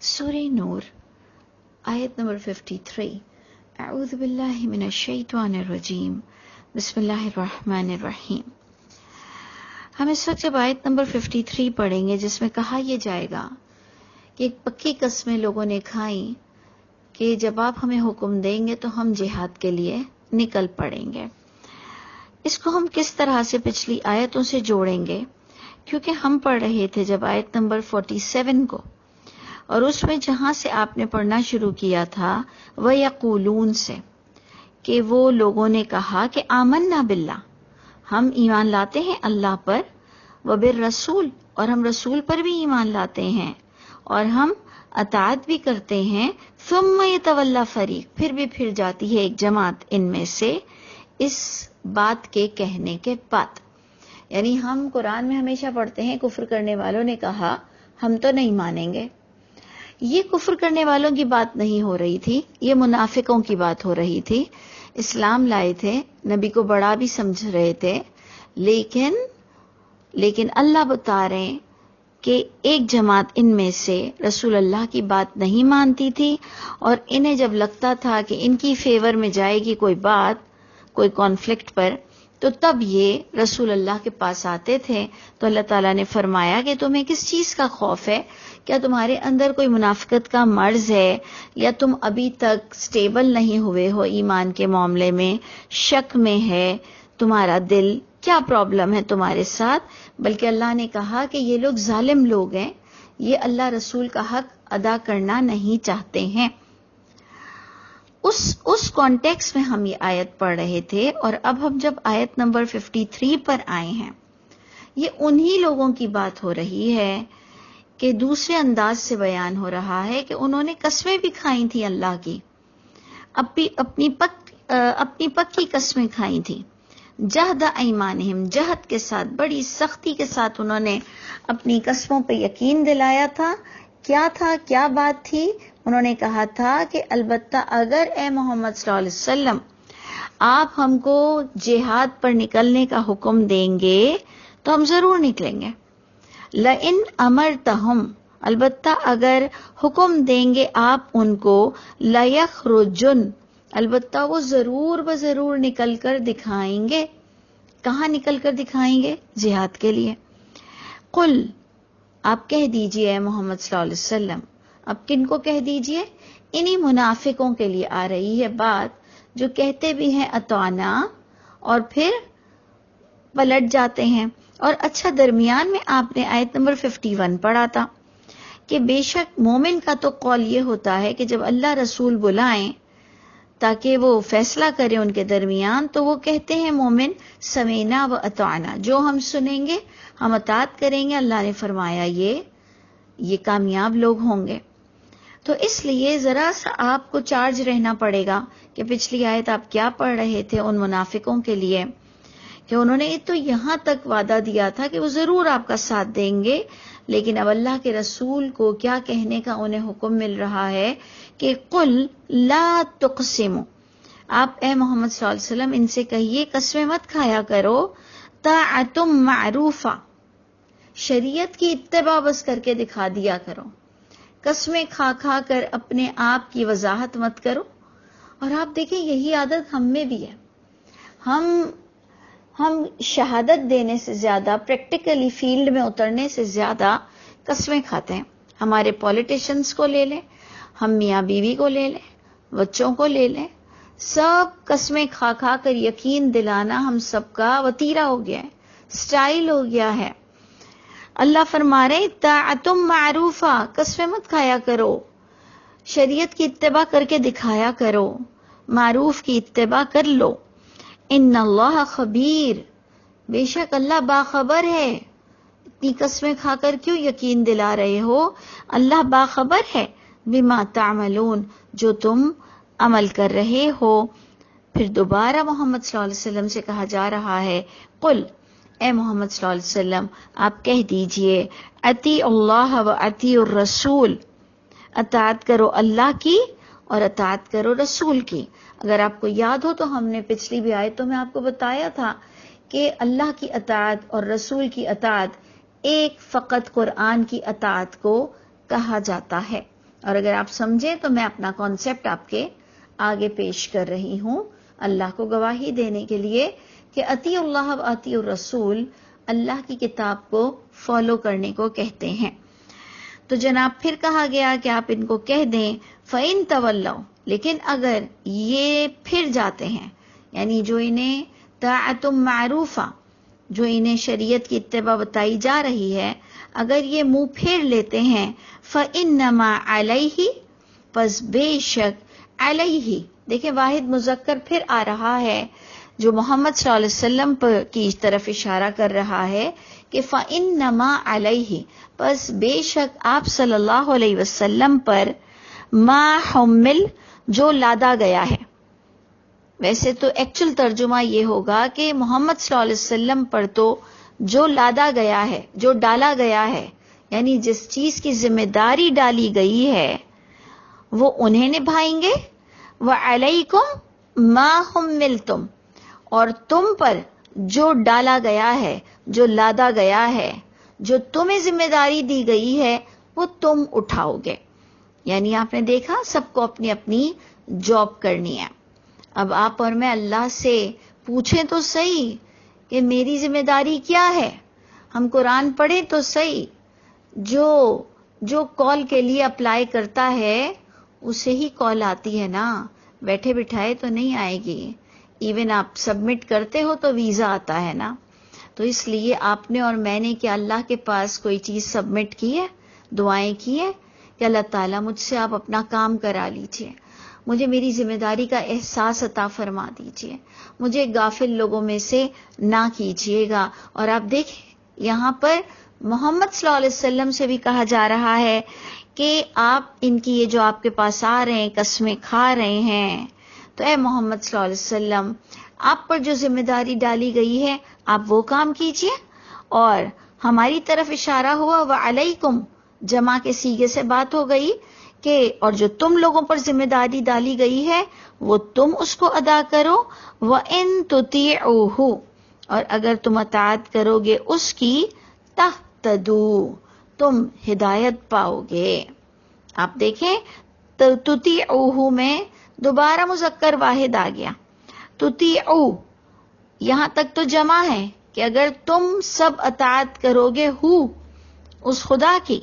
سورہ نور آیت نمبر 53. اعوذ باللہ من الشیطان الرجیم بسم اللہ الرحمن الرحیم. ہم اس وقت جب آیت نمبر 53 پڑھیں گے جس میں کہا یہ جائے گا کہ ایک پکی قسمیں لوگوں نے کھائیں کہ جب آپ ہمیں حکم دیں گے تو ہم جہاد کے لیے نکل پڑیں گے. اس کو ہم کس طرح سے پچھلی آیتوں سے جوڑیں گے، کیونکہ ہم پڑھ رہے تھے جب آیت نمبر 47 کو، اور اس میں جہاں سے آپ نے پڑھنا شروع کیا تھا وَيَقُولُونَ سے، کہ وہ لوگوں نے کہا کہ آمنا باللہ، ہم ایمان لاتے ہیں اللہ پر، وبالرسول، اور ہم رسول پر بھی ایمان لاتے ہیں، اور ہم اطاعت بھی کرتے ہیں. ثم يتولى فریق، پھر بھی پھر جاتی ہے ایک جماعت ان میں سے اس بات کے کہنے کے بعد. یعنی ہم قرآن میں ہمیشہ پڑھتے ہیں کفر کرنے والوں نے کہا ہم تو نہیں مانیں گے. یہ کفر کرنے والوں کی بات نہیں ہو رہی تھی، یہ منافقوں کی بات ہو رہی تھی. اسلام لائے تھے، نبی کو بڑا بھی سمجھ رہے تھے، لیکن اللہ بتا رہے ہیں کہ ایک جماعت ان میں سے رسول اللہ کی بات نہیں مانتی تھی، اور انہیں جب لگتا تھا کہ ان کی فیور میں جائے گی کوئی بات کوئی کانفلکٹ پر، تو تب یہ رسول اللہ کے پاس آتے تھے. تو اللہ تعالیٰ نے فرمایا کہ تمہیں کس چیز کا خوف ہے؟ کیا تمہارے اندر کوئی منافقت کا مرض ہے، یا تم ابھی تک سٹیبل نہیں ہوئے ہو ایمان کے معاملے میں، شک میں ہے تمہارا دل، کیا پرابلم ہے تمہارے ساتھ؟ بلکہ اللہ نے کہا کہ یہ لوگ ظالم لوگ ہیں، یہ اللہ رسول کا حق ادا کرنا نہیں چاہتے ہیں. اس کانٹیکس میں ہم یہ آیت پڑھ رہے تھے، اور اب ہم جب آیت نمبر 53 پر آئے ہیں، یہ انہی لوگوں کی بات ہو رہی ہے کہ دوسرے انداز سے بیان ہو رہا ہے کہ انہوں نے قسمیں بھی کھائی تھیں اللہ کی، اپنی پکی قسمیں کھائی تھیں. جہد ایمانہم، جہد کے ساتھ، بڑی سختی کے ساتھ انہوں نے اپنی قسموں پہ یقین دلایا تھا. کیا تھا، کیا بات تھی؟ انہوں نے کہا تھا کہ البتہ اگر اے محمد صلی اللہ علیہ وسلم آپ ہم کو جہاد پر نکلنے کا حکم دیں گے تو ہم ضرور نکلیں گے. لئن امرتہم، البتہ اگر حکم دیں گے آپ ان کو، لیخرجن، البتہ وہ ضرور بضرور نکل کر دکھائیں گے. کہاں نکل کر دکھائیں گے؟ جہاد کے لیے. قل، آپ کہہ دیجئے اے محمد صلی اللہ علیہ وسلم. اب کن کو کہہ دیجئے؟ انہی منافقوں کے لیے آ رہی ہے بات، جو کہتے بھی ہیں اطعنا اور پھر پلٹ جاتے ہیں. اور اچھا، درمیان میں آپ نے آیت نمبر 51 پڑھا تھا کہ بے شک مومن کا تو قول یہ ہوتا ہے کہ جب اللہ رسول بلائیں تاکہ وہ فیصلہ کرے ان کے درمیان، تو وہ کہتے ہیں مومن سمینا و اطعنا، جو ہم سنیں گے ہم اطاعت کریں گے. اللہ نے فرمایا یہ کامیاب لوگ ہوں گے. تو اس لیے ذرا سا آپ کو چارج رہنا پڑے گا کہ پچھلی آیت آپ کیا پڑھ رہے تھے ان منافقوں کے لیے، کہ انہوں نے تو یہاں تک وعدہ دیا تھا کہ وہ ضرور آپ کا ساتھ دیں گے، لیکن اب اللہ کے رسول کو کیا کہنے کا انہیں حکم مل رہا ہے کہ قل لا تقسموا، آپ اے محمد صلی اللہ علیہ وسلم ان سے کہیے قسمیں مت کھایا کرو. طاعتم معروفہ، شریعت کی اتباع بس کر کے دکھا دیا کرو، قسمیں کھا کھا کر اپنے آپ کی وضاحت مت کرو. اور آپ دیکھیں یہی عادت ہم میں بھی ہے. ہم شہادت دینے سے زیادہ، پریکٹیکلی فیلڈ میں اترنے سے زیادہ قسمیں کھاتے ہیں. ہمارے پولیٹیشنز کو لے لیں، ہم میاں بیوی کو لے لیں، بچوں کو لے لیں، سب قسمیں کھا کھا کر یقین دلانا ہم سب کا وتیرہ ہو گیا ہے، سٹائل ہو گیا ہے. اللہ فرما رہے طاعتم معروفہ، قسمیں مت کھایا کرو، شریعت کی اتباع کر کے دکھایا کرو، معروف کی اتباع کر لو. ان اللہ خبیر، بے شک اللہ باخبر ہے. اتنی قسمیں کھا کر کیوں یقین دلا رہے ہو؟ اللہ باخبر ہے بما تعملون، جو تم عمل کر رہے ہو. پھر دوبارہ محمد صلی اللہ علیہ وسلم سے کہا جا رہا ہے قل، اے محمد صلی اللہ علیہ وسلم آپ کہہ دیجئے اطیعوا اللہ و اطیعوا الرسول، اطاعت کرو اللہ کی اور اطاعت کرو رسول کی. اگر آپ کو یاد ہو تو ہم نے پچھلی بھی آیتوں میں آپ کو بتایا تھا کہ اللہ کی اطاعت اور رسول کی اطاعت ایک فقط قرآن کی اطاعت کو کہا جاتا ہے. اور اگر آپ سمجھیں تو میں اپنا کانسیپٹ آپ کے آگے پیش کر رہی ہوں اللہ کو گواہی دینے کے لیے کہ اطیع اللہ و اطیع الرسول اللہ کی کتاب کو فالو کرنے کو کہتے ہیں. تو جناب پھر کہا گیا کہ آپ ان کو کہہ دیں فَإِن تَوَلَّوْا، لیکن اگر یہ پھر جاتے ہیں، یعنی جو انہیں طاعت معروفہ، جو انہیں شریعت کی اتباع بتائی جا رہی ہے، اگر یہ منہ پھیر لیتے ہیں فَإِنَّمَا عَلَيْهِ، پس بے شک علیہ، دیکھیں واحد مذکر پھر آ رہا ہے جو محمد صلی اللہ علیہ وسلم پر کی طرف اشارہ کر رہا ہے کہ فَإِنَّمَا عَلَيْهِ، پس بے شک آپ صلی اللہ علیہ وسلم پر ما حمل، جو لادا گیا ہے. ویسے تو ایکچول ترجمہ یہ ہوگا کہ محمد صلی اللہ علیہ وسلم پر تو جو لادا گیا ہے، جو ڈالا گیا ہے، یعنی جس چیز کی ذمہ داری ڈالی گئی ہے وہ انہیں نبھائیں گے. وَعَلَيْكُمْ مَا حُمِّلْتُمْ، اور تم پر جو ڈالا گیا ہے، جو لادا گیا ہے، جو تمہیں ذمہ داری دی گئی ہے وہ تم اٹھاؤ گے. یعنی آپ نے دیکھا سب کو اپنی اپنی جاب کرنی ہے. اب آپ اور میں اللہ سے پوچھیں تو صحیح کہ میری ذمہ داری کیا ہے، ہم قرآن پڑھیں تو صحیح. جو کال کے لیے اپلائی کرتا ہے اسے ہی کال آتی ہے نا، بیٹھے بٹھائے تو نہیں آئے گی. ایون آپ سبمٹ کرتے ہو تو ویزا آتا ہے نا. تو اس لیے آپ نے اور میں نے کیا اللہ کے پاس کوئی چیز سبمٹ کی ہے، دعائیں کی ہے کہ اللہ تعالیٰ مجھ سے آپ اپنا کام کرا لیجئے، مجھے میری ذمہ داری کا احساس عطا فرما دیجئے، مجھے غافل لوگوں میں سے نہ کیجئے گا. اور آپ دیکھیں یہاں پر محمد صلی اللہ علیہ وسلم سے بھی کہا جا رہا ہے کہ آپ ان کی یہ جو آپ کے پاس آ رہے ہیں قسمیں کھا رہے ہیں، تو اے محمد صلی اللہ علیہ وسلم آپ پر جو ذمہ داری ڈالی گئی ہے آپ وہ کام کیجئے. اور ہماری طرف اشارہ ہوا وعلیکم، جمع کے صیغے سے بات ہو گئی کہ اور جو تم لوگوں پر ذمہ داری ڈالی گئی ہے وہ تم اس کو ادا کرو. وَإِن تُطِيعُوهُ، اور اگر تم اطاعت کرو گے اس کی، تَهْتَدُوا، تم ہدایت پاؤ گے. آپ دیکھیں تُطِيعُوهُ میں دوبارہ مذکر واحد آ گیا. تُطِيعُوا یہاں تک تو جمع ہے کہ اگر تم سب اطاعت کرو گے اس خدا کی،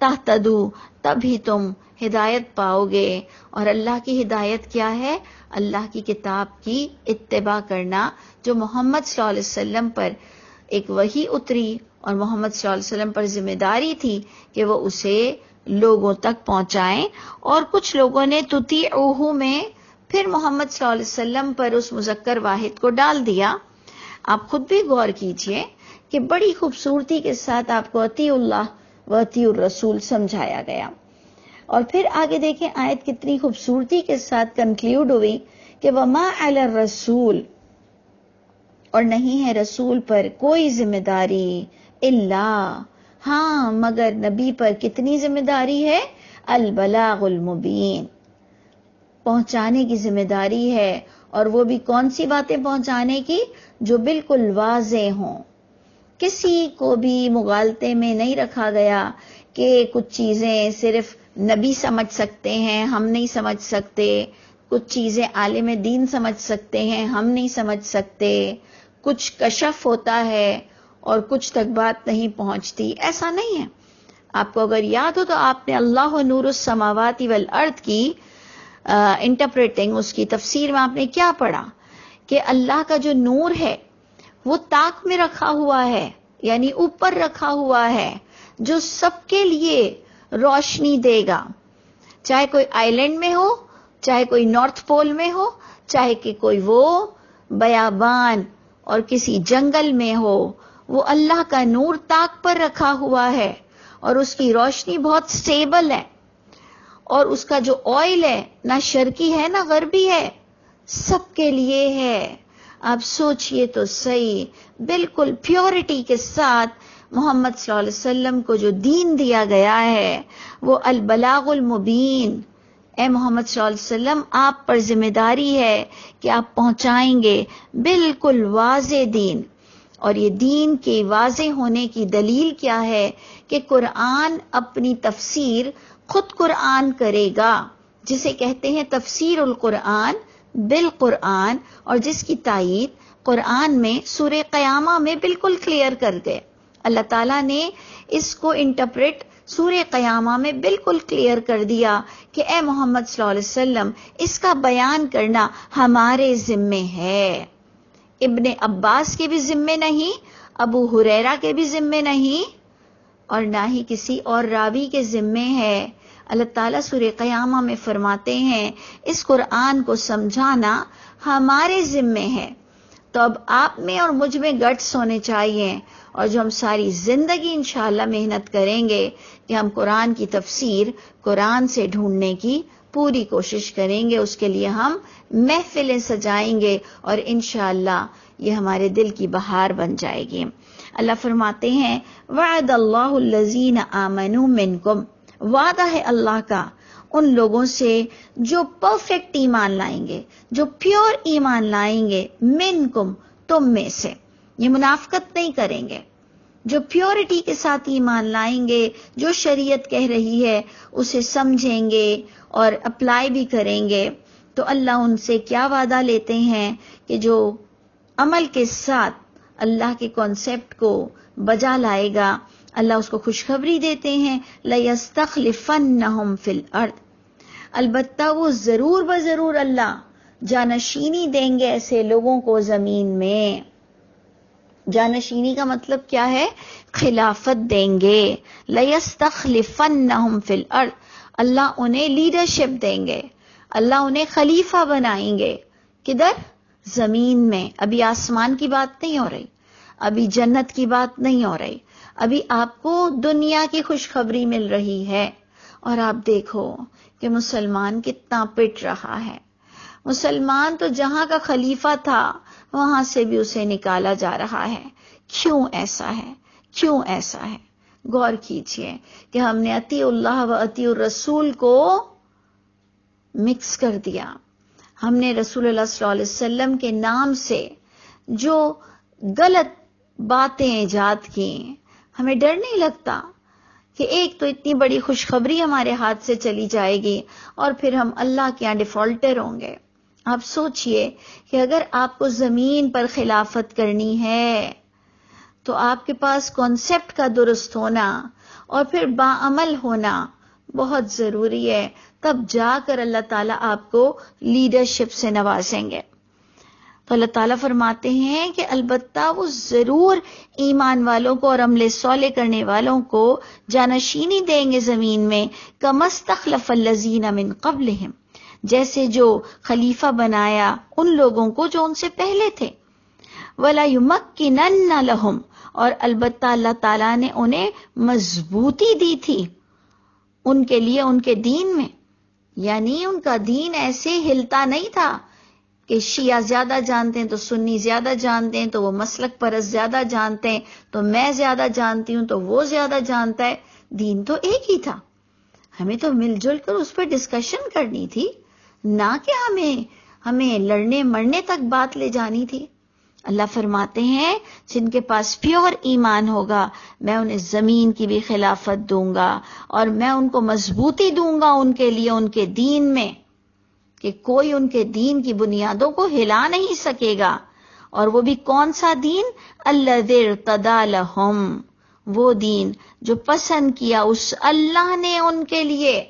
تَهْتَدُوا، تب ہی تم ہدایت پاؤ گے. اور اللہ کی ہدایت کیا ہے؟ اللہ کی کتاب کی اتباع کرنا، جو محمد صلی اللہ علیہ وسلم پر ایک وحی اتری اور محمد صلی اللہ علیہ وسلم پر ذمہ داری تھی کہ وہ اسے لوگوں تک پہنچائیں. اور کچھ لوگوں نے تُطِيعُوهُ میں پھر محمد صلی اللہ علیہ وسلم پر اس مذکر واحد کو ڈال دیا. آپ خود بھی غور کیجئے کہ بڑی خوبصورتی کے ساتھ آپ کو اطیع اللہ و اطیع الرسول سمجھایا گیا. اور پھر آگے دیکھیں آیت کتنی خوبصورتی کے ساتھ کنکلیوڈ ہوئی کہ وَمَا عَلَى الرَّسُولِ، اور نہیں ہے رسول پر کوئی ذمہ داری، الا، ہاں مگر نبی پر کتنی ذمہ داری ہے؟ البلاغ المبین، پہنچانے کی ذمہ داری ہے. اور وہ بھی کون سی باتیں پہنچانے کی؟ جو بالکل واضح ہوں. کسی کو بھی مغالطے میں نہیں رکھا گیا کہ کچھ چیزیں صرف نبی سمجھ سکتے ہیں ہم نہیں سمجھ سکتے، کچھ چیزیں عالم دین سمجھ سکتے ہیں ہم نہیں سمجھ سکتے، کچھ کشف ہوتا ہے اور کچھ تک بات نہیں پہنچتی. ایسا نہیں ہے. آپ کو اگر یاد ہو تو آپ نے اللہ نور السماوات والارض کی انٹرپریٹنگ، اس کی تفسیر میں آپ نے کیا پڑھا کہ اللہ کا جو نور ہے وہ طاق میں رکھا ہوا ہے، یعنی اوپر رکھا ہوا ہے، جو سب کے لیے روشنی دے گا، چاہے کوئی آئی لینڈ میں ہو، چاہے کوئی نارتھ پول میں ہو، چاہے کہ کوئی وہ بیابان اور کسی جنگل میں ہو. وہ اللہ کا نور طاق پر رکھا ہوا ہے اور اس کی روشنی بہت سٹیبل ہے. اور اس کا جو آئل ہے نہ شرقی ہے نہ غربی ہے، سب کے لیے ہے. آپ سوچئے تو صحیح، بالکل پیورٹی کے ساتھ محمد صلی اللہ علیہ وسلم کو جو دین دیا گیا ہے وہ البلاغ المبین. اے محمد صلی اللہ علیہ وسلم آپ پر ذمہ داری ہے کہ آپ پہنچائیں گے بالکل واضح دین. اور یہ دین کے واضح ہونے کی دلیل کیا ہے کہ قرآن اپنی تفسیر خود قرآن کرے گا، جسے کہتے ہیں تفسیر القرآن بالقرآن، اور جس کی تائید قرآن میں سورہ قیامہ میں بالکل کلیئر کر گئے۔ اللہ تعالیٰ نے اس کو انٹرپریٹ سورہ قیامہ میں بالکل کلیئر کر دیا کہ اے محمد صلی اللہ علیہ وسلم، اس کا بیان کرنا ہمارے ذمے ہے۔ ابن عباس کے بھی ذمے نہیں، ابو ہریرہ کے بھی ذمے نہیں، اور نہ ہی کسی اور راوی کے ذمے ہے۔ اللہ تعالیٰ سورہ قیامہ میں فرماتے ہیں اس قرآن کو سمجھانا ہمارے ذمے ہے۔ تو اب آپ میں اور مجھ میں گٹس ہونے چاہیے، اور جو ہم ساری زندگی انشاءاللہ محنت کریں گے کہ ہم قرآن کی تفسیر قرآن سے ڈھونڈنے کی پوری کوشش کریں گے، اس کے لیے ہم محفلیں سجائیں گے، اور انشاءاللہ یہ ہمارے دل کی بہار بن جائے گی۔ اللہ فرماتے ہیں وعد اللہ الذین آمنوا منکم، وعدہ ہے اللہ کا ان لوگوں سے جو پرفیکٹ ایمان لائیں گے، جو پیور ایمان لائیں گے، منکم تم میں سے، یہ منافقت نہیں کریں گے، جو پیورٹی کے ساتھ ایمان لائیں گے، جو شریعت کہہ رہی ہے اسے سمجھیں گے اور اپلائی بھی کریں گے، تو اللہ ان سے کیا وعدہ لیتے ہیں کہ جو عمل کے ساتھ اللہ کے کانسیپٹ کو بجا لائے گا، اللہ اس کو خوشخبری دیتے ہیں لَيَسْتَخْلِفَنَّهُمْ فِي الْأَرْضِ، البتہ وہ ضرور بضرور اللہ جانشینی دیں گے ایسے لوگوں کو زمین میں۔ جانشینی کا مطلب کیا ہے؟ خلافت دیں گے۔ لَيَسْتَخْلِفَنَّهُمْ فِي الْأَرْضِ، اللہ انہیں لیڈرشپ دیں گے، اللہ انہیں خلیفہ بنائیں گے۔ کدھر؟ زمین میں۔ ابھی آسمان کی بات نہیں ہو رہی، ابھی جنت کی بات نہیں ہو رہی، ابھی آپ کو دنیا کی خوشخبری مل رہی ہے۔ اور آپ دیکھو کہ مسلمان کتنا پٹ رہا ہے۔ مسلمان تو جہاں کا خلیفہ تھا وہاں سے بھی اسے نکالا جا رہا ہے۔ کیوں ایسا ہے؟ کیوں ایسا ہے؟ غور کیجئے کہ ہم نے اطیع اللہ و اطیع الرسول کو مکس کر دیا۔ ہم نے رسول اللہ صلی اللہ علیہ وسلم کے نام سے جو غلط باتیں ایجاد کی، ہمیں ڈر نہیں لگتا کہ ایک تو اتنی بڑی خوشخبری ہمارے ہاتھ سے چلی جائے گی اور پھر ہم اللہ کے یہاں ڈیفالٹر ہوں گے۔ آپ سوچئے کہ اگر آپ کو زمین پر خلافت کرنی ہے تو آپ کے پاس کانسیپٹ کا درست ہونا اور پھر باعمل ہونا بہت ضروری ہے، تب جا کر اللہ تعالیٰ آپ کو لیڈرشپ سے نوازیں گے۔ تو اللہ تعالیٰ فرماتے ہیں کہ البتہ وہ ضرور ایمان والوں کو اور عمل صالح کرنے والوں کو جانشینی دیں گے زمین میں، کما استخلف الذین من قبلہم، جیسے جو خلیفہ بنایا ان لوگوں کو جو ان سے پہلے تھے، ولا یمکنن لہم، اور البتہ اللہ تعالیٰ نے انہیں مضبوطی دی تھی ان کے لیے ان کے دین میں، یعنی ان کا دین ایسے ہلتا نہیں تھا کہ شیعہ زیادہ جانتے ہیں تو سنی زیادہ جانتے ہیں، تو وہ مسلک پرست زیادہ جانتے ہیں، تو میں زیادہ جانتی ہوں تو وہ زیادہ جانتا ہے۔ دین تو ایک ہی تھا، ہمیں تو مل جل کر اس پر ڈسکشن کرنی تھی، نہ کہ ہمیں لڑنے مرنے تک بات لے جانی تھی۔ اللہ فرماتے ہیں جن کے پاس پیور ایمان ہوگا میں انہیں زمین کی بھی خلافت دوں گا، اور میں ان کو مضبوطی دوں گا ان کے لیے ان کے دین میں، کہ کوئی ان کے دین کی بنیادوں کو ہلا نہیں سکے گا۔ اور وہ بھی کون سا دین؟ الذی ارتضی لہم، وہ دین جو پسند کیا اس اللہ نے ان کے لیے۔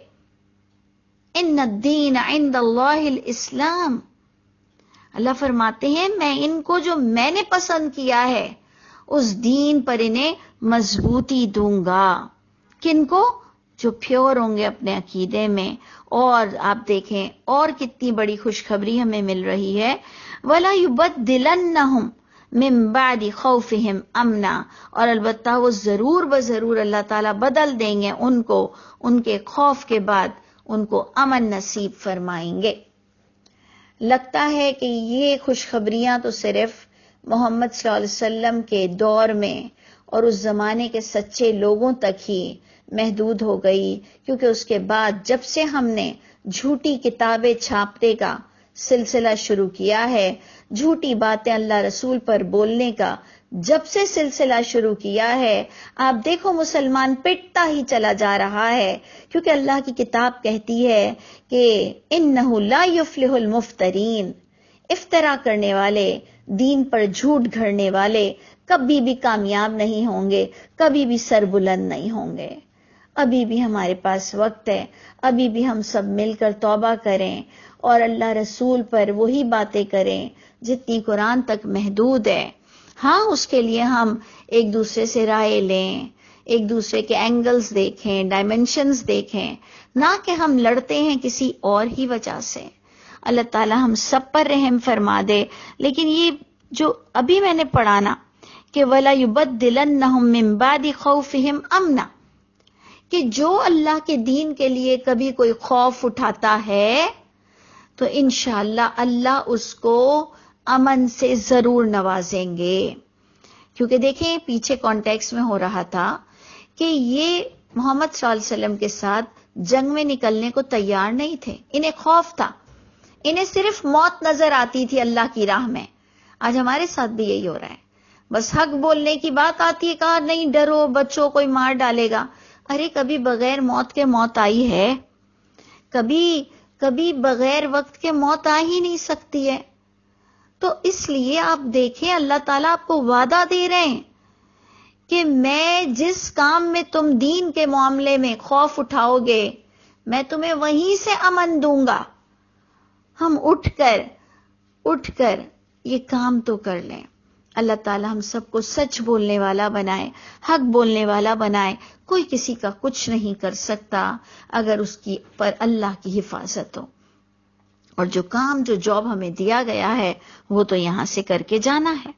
ان الدین عند اللہ الاسلام، اللہ فرماتے ہیں میں ان کو جو میں نے پسند کیا ہے اس دین پر انہیں مضبوطی دوں گا۔ کن کو؟ جو پیور ہوں گے اپنے عقیدے میں۔ اور آپ دیکھیں اور کتنی بڑی خوشخبری ہمیں مل رہی ہے، وَلَا يُبَدِّلَنَّهُمْ مِن بَعْدِ خَوْفِهِمْ أَمْنًا، اور البتہ وہ ضرور بضرور اللہ تعالیٰ بدل دیں گے ان کو ان کے خوف کے بعد ان کو امن نصیب فرمائیں گے۔ لگتا ہے کہ یہ خوشخبریاں تو صرف محمد صلی اللہ علیہ وسلم کے دور میں اور اس زمانے کے سچے لوگوں تک ہی محدود ہو گئی، کیونکہ اس کے بعد جب سے ہم نے جھوٹی کتابیں چھاپنے کا سلسلہ شروع کیا ہے، جھوٹی باتیں اللہ رسول پر بولنے کا جب سے سلسلہ شروع کیا ہے آپ دیکھو مسلمان پٹتا ہی چلا جا رہا ہے، کیونکہ اللہ کی کتاب کہتی ہے کہ انہ لا یفلح المفترین، افترا کرنے والے، دین پر جھوٹ گھڑنے والے کبھی بھی کامیاب نہیں ہوں گے، کبھی بھی سر بلند نہیں ہوں گے۔ ابھی بھی ہمارے پاس وقت ہے، ابھی بھی ہم سب مل کر توبہ کریں اور اللہ رسول پر وہی باتیں کریں جتنی قرآن تک محدود ہے۔ ہاں، اس کے لیے ہم ایک دوسرے سے رائے لیں، ایک دوسرے کے اینگلز دیکھیں، ڈائمنشنز دیکھیں، نہ کہ ہم لڑتے ہیں کسی اور ہی وجہ سے۔ اللہ تعالی ہم سب پر رحم فرما دے۔ لیکن یہ جو ابھی میں نے پڑھا نا کہ وَلَا يُبَدِّلَنَّهُم مِّن بَعْدِ خَوْفِهِمْ أَمْنًا، کہ جو اللہ کے دین کے لیے کبھی کوئی خوف اٹھاتا ہے تو انشاءاللہ اللہ اس کو امن سے ضرور نوازیں گے۔ کیونکہ دیکھیں پیچھے کانٹیکس میں ہو رہا تھا کہ یہ محمد صلی اللہ علیہ وسلم کے ساتھ جنگ میں نکلنے کو تیار نہیں تھے، انہیں خوف تھا، انہیں صرف موت نظر آتی تھی اللہ کی راہ میں۔ آج ہمارے ساتھ بھی یہی ہو رہا ہے، بس حق بولنے کی بات آتی ہے، کہا نہیں ڈرو بچوں کوئی مار ڈالے گا۔ ارے کبھی بغیر موت کے موت آئی ہے؟ کبھی بغیر وقت کے موت آ ہی نہیں سکتی ہے۔ تو اس لیے آپ دیکھیں اللہ تعالیٰ آپ کو وعدہ دے رہے ہیں کہ میں جس کام میں تم دین کے معاملے میں خوف اٹھاؤ گے میں تمہیں وہیں سے امن دوں گا۔ ہم اٹھ کر یہ کام تو کر لیں۔ اللہ تعالیٰ ہم سب کو سچ بولنے والا بنائے، حق بولنے والا بنائے۔ کوئی کسی کا کچھ نہیں کر سکتا اگر اس کی پر اللہ کی حفاظت ہو۔ اور جو کام جو جاب ہمیں دیا گیا ہے وہ تو یہاں سے کر کے جانا ہے۔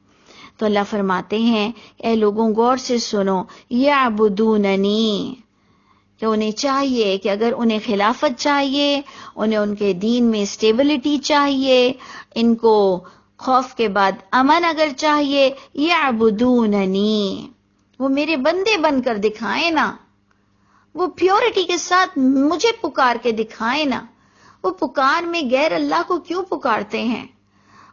تو اللہ فرماتے ہیں اے لوگوں غور سے سنو، یعبدوننی، کہ انہیں چاہیے کہ اگر انہیں خلافت چاہیے، انہیں ان کے دین میں اسٹیبلٹی چاہیے، ان کو خوف کے بعد امن اگر چاہیے، یعبدوننی، وہ میرے بندے بن کر دکھائیں نا، وہ پیورٹی کے ساتھ مجھے پکار کے دکھائیں نا۔ وہ پکار میں غیر اللہ کو کیوں پکارتے ہیں؟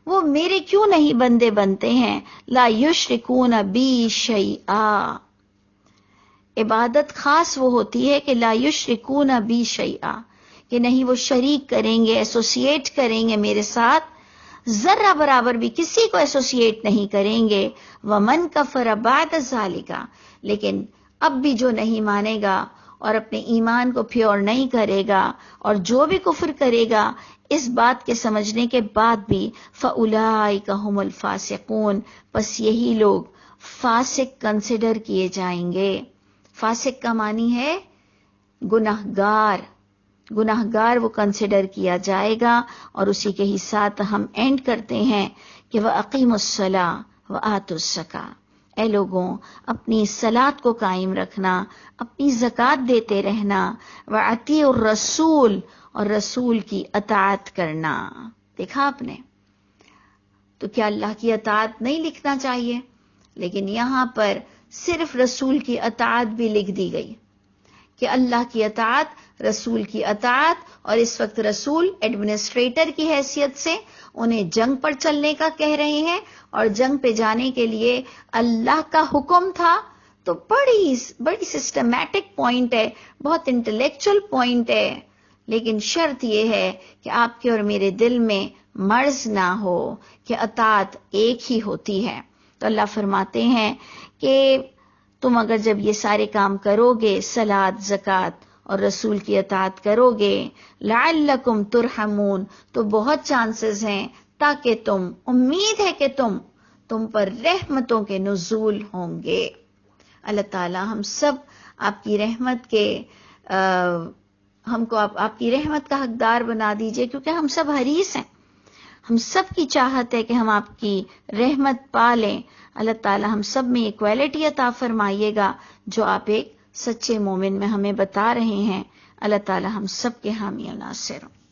وہ میرے کیوں نہیں بندے بنتے ہیں؟ لا یشرکون بی شیئا، عبادت خاص وہ ہوتی ہے کہ لا یشرکون بی شیئا، کہ نہیں وہ شریک کریں گے، ایسوسیٹ کریں گے میرے ساتھ، ذرہ برابر بھی کسی کو ایسوسیٹ نہیں کریں گے۔ ومن کفر بعد ذالک، لیکن اب بھی جو نہیں مانے گا اور اپنے ایمان کو پیور نہیں کرے گا اور جو بھی کفر کرے گا اس بات کے سمجھنے کے بعد بھی، فَأُولَٰئِکَ هُمُ الْفَاسِقُونَ، پس یہی لوگ فاسق کنسیڈر کیے جائیں گے۔ فاسق کا معنی ہے گناہگار وہ کنسیڈر کیا جائے گا۔ اور اسی کے ہی ساتھ ہم اینڈ کرتے ہیں کہ وَأَقِیمُوا الصَّلَاةَ وَآتُوا الزَّکَاةَ، اے لوگوں اپنی صلاۃ کو قائم رکھنا، اپنی زکوٰۃ دیتے رہنا، وَأَطِیعُوا الرَّسُولَ، اور رسول کی اطاعت کرنا۔ دیکھا آپ نے، تو کیا اللہ کی اطاعت نہیں لکھنا چاہیے؟ لیکن یہاں پر صرف رسول کی اطاعت بھی لکھ دی گئی کہ اللہ کی اطاعت، رسول کی اطاعت، اور اس وقت رسول ایڈمنسٹریٹر کی حیثیت سے انہیں جنگ پر چلنے کا کہہ رہے ہیں، اور جنگ پہ جانے کے لیے اللہ کا حکم تھا۔ تو بڑی سسٹمیٹک پوائنٹ ہے، بہت انٹلیکچل پوائنٹ ہے، لیکن شرط یہ ہے کہ آپ کے اور میرے دل میں مرض نہ ہو کہ اطاعت ایک ہی ہوتی ہے۔ تو اللہ فرماتے ہیں کہ تم اگر جب یہ سارے کام کرو گے، صلاۃ، زکوٰۃ اور رسول کی اطاعت کرو گے، لعلکم ترحمون، تو بہت چانسز ہیں تاکہ امید ہے کہ تم پر رحمتوں کے نزول ہوں گے۔ اللہ تعالی ہم سب آپ کی رحمت کے ہم کو آپ کی رحمت کا حقدار بنا دیجئے، کیونکہ ہم سب حریص ہیں، ہم سب کی چاہت ہے کہ ہم آپ کی رحمت پالیں۔ اللہ تعالی ہم سب میں یہ کوالٹی عطا فرمائیے گا جو آپ ایک سچے مومن میں ہمیں بتا رہے ہیں۔ اللہ تعالی ہم سب کے حامی و ناصر ہوں۔